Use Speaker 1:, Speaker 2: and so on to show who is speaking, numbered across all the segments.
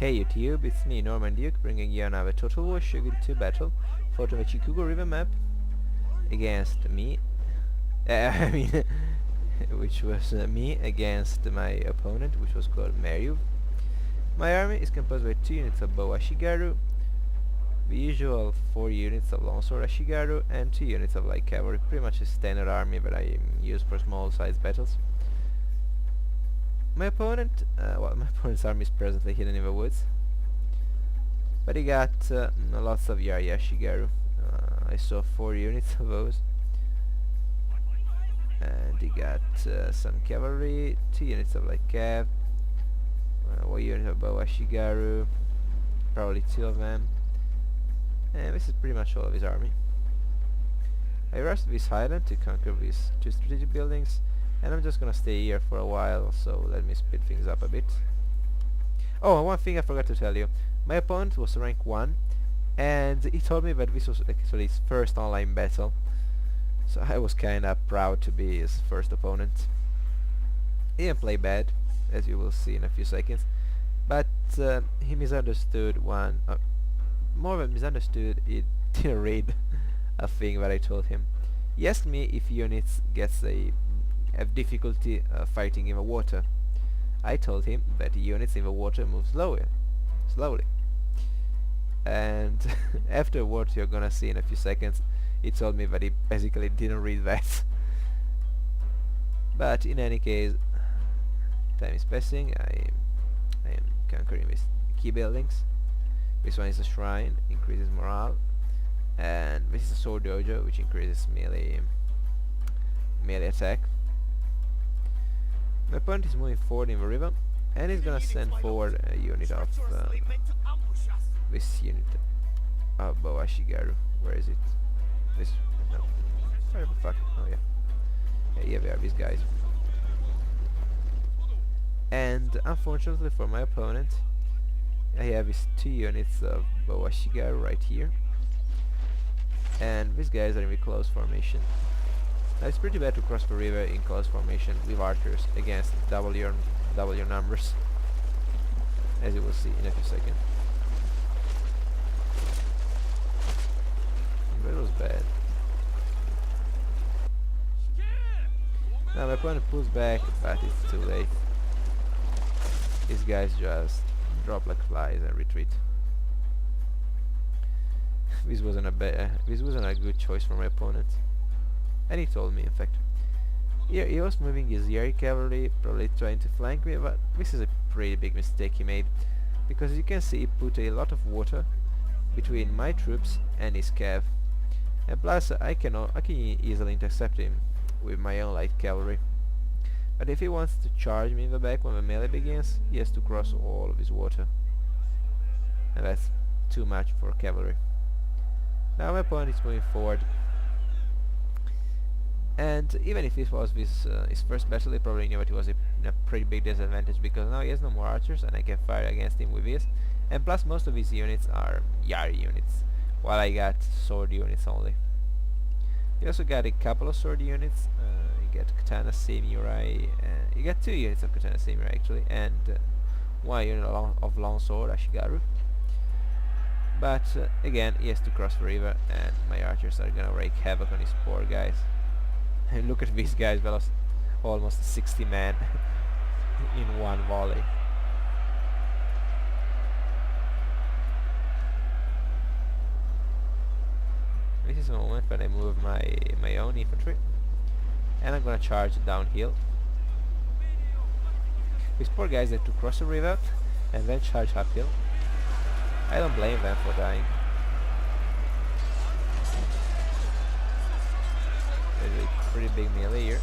Speaker 1: Hey YouTube, it's me Norman Duke bringing you another Total War Shogun 2 battle for the Machikugo River map against me. I mean, which was me against my opponent, which was called Meryu. My army is composed by 2 units of Bow Ashigaru, the usual 4 units of Longsword Ashigaru, and 2 units of light cavalry, pretty much a standard army that I use for small sized battles. My opponent's army is presently hidden in the woods, but he got lots of Yari Ashigaru. I saw 4 units of those, and he got some cavalry, 2 units of light cav, 1 unit of Bow Ashigaru, probably 2 of them, and this is pretty much all of his army. I rushed this highland to conquer these 2 strategic buildings, and I'm just gonna stay here for a while, so let me speed things up a bit. Oh, one thing I forgot to tell you. My opponent was rank 1, and he told me that this was actually his first online battle, so I was kinda proud to be his first opponent. He didn't play bad, as you will see in a few seconds, but he misunderstood more than misunderstood, he didn't read a thing that I told him. He asked me if units have difficulty fighting in the water. I told him that the units in the water move slowly. And after what you're gonna see in a few seconds, he told me that he basically didn't read that. But in any case, time is passing. I am conquering these key buildings. This one is a shrine, increases morale, and this is a sword dojo, which increases melee attack. My opponent is moving forward in the river, and he's gonna send forward a unit of this unit of Bow Ashigaru. Where is it? This? No. Where the fuck? Oh yeah. Here we are, these guys. And unfortunately for my opponent, I have these 2 units of Bow Ashigaru right here, and these guys are in the close formation. Now it's pretty bad to cross the river in close formation with archers against double your numbers, as you will see in a few seconds. That was bad. Now my opponent pulls back, but it's too late. These guys just drop like flies and retreat. This wasn't a good choice for my opponent. And he told me, in fact. He was moving his Yari cavalry, probably trying to flank me, but this is a pretty big mistake he made, because as you can see, he put a lot of water between my troops and his cav, and plus I can easily intercept him with my own light cavalry. But if he wants to charge me in the back when the melee begins, he has to cross all of his water, and that's too much for cavalry. Now my opponent is moving forward, and even if this was his first battle, he probably knew that he was in a pretty big disadvantage, because now he has no more archers and I can fire against him with this, and plus most of his units are Yari units, while I got sword units only. He also got a couple of sword units. You get Katana Samurai, you got 2 units of Katana Samurai actually, and 1 unit of Longsword Ashigaru. But again, he has to cross the river, and my archers are gonna wreak havoc on his poor guys. And look at these guys, they lost almost 60 men in one volley. This is the moment when I move my own infantry, and I'm gonna charge downhill. These poor guys had to cross the river and then charge uphill. I don't blame them for dying. There's a pretty big melee here.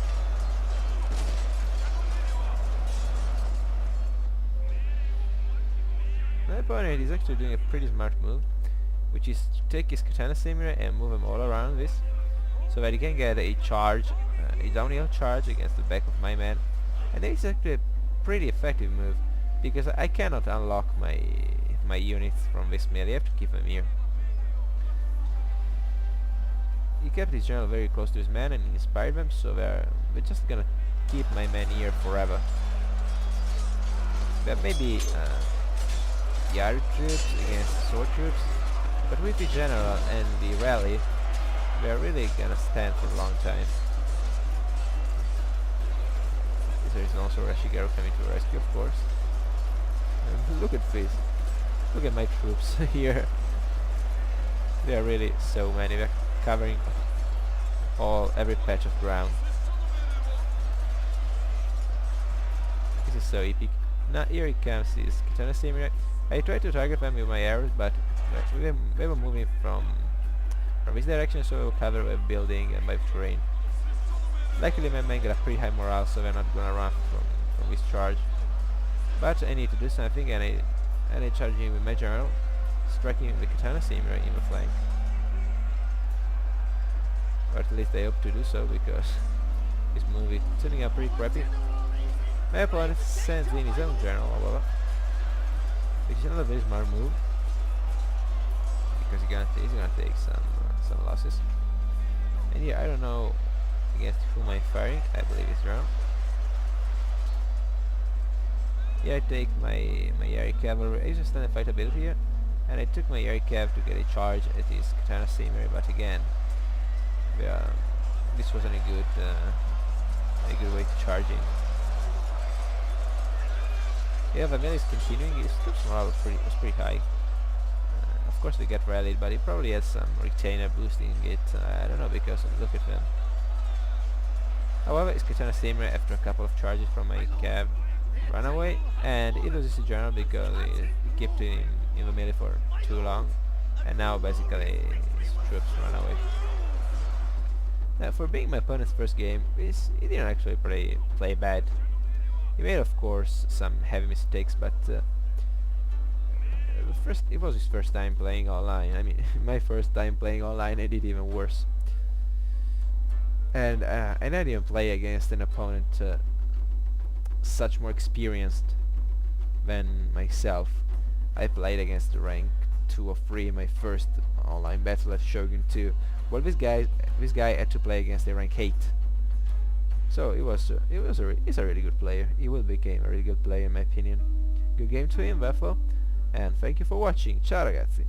Speaker 1: My opponent is actually doing a pretty smart move, which is to take his Katana Samurai and move him all around this, so that he can get a charge, a downhill charge against the back of my man. And it's actually a pretty effective move, because I cannot unlock my units from this melee. I have to keep them here. He kept his general very close to his men and inspired them, so we're just gonna keep my men here forever. But maybe Yari troops against sword troops, but with the general and the rally, we are really gonna stand for a long time. There is also Rashigaru coming to rescue, of course. And look at this. Look at my troops here. They are really so many. They're covering every patch of ground. This is so epic. Now here it comes this Katana Samurai. I tried to target them with my arrows, but they were moving from this direction, so I will cover by building and by terrain. Luckily my men got a pretty high morale, so they're not gonna run from this charge. But I need to do something, and I need charging with my general, striking the Katana Samurai in the flank. Or at least I hope to do so, because this movie is turning out pretty crappy. My opponent sends in his own general, however, which is another very smart move, because he's gonna take some losses. And here I don't know against whom I'm firing. I believe it's wrong. Here I take my Yari cavalry. I use a standard fight ability here, and I took my Yari cav to get a charge at his Katana Samurai, but again, this wasn't a good way to charge in. Yeah, Vanilla is continuing. His troops morale was pretty high. Of course they get rallied, but he probably has some retainer boosting it. I don't know, because look at them. However, his Katana Samurai, after a couple of charges from my cav, ran away, and it loses his general because he kept him in the melee for too long, and now basically his troops run away. Now, for being my opponent's first game, he didn't actually play bad. He made, of course, some heavy mistakes, but it was his first time playing online. I mean, my first time playing online, I did even worse. And I didn't even play against an opponent such more experienced than myself. I played against the rank 2 or 3 in my first online battle at Shogun 2. Well, this guy had to play against a rank 8. So he's a really good player. He will become a really good player in my opinion. Good game to him, therefore, and thank you for watching. Ciao ragazzi!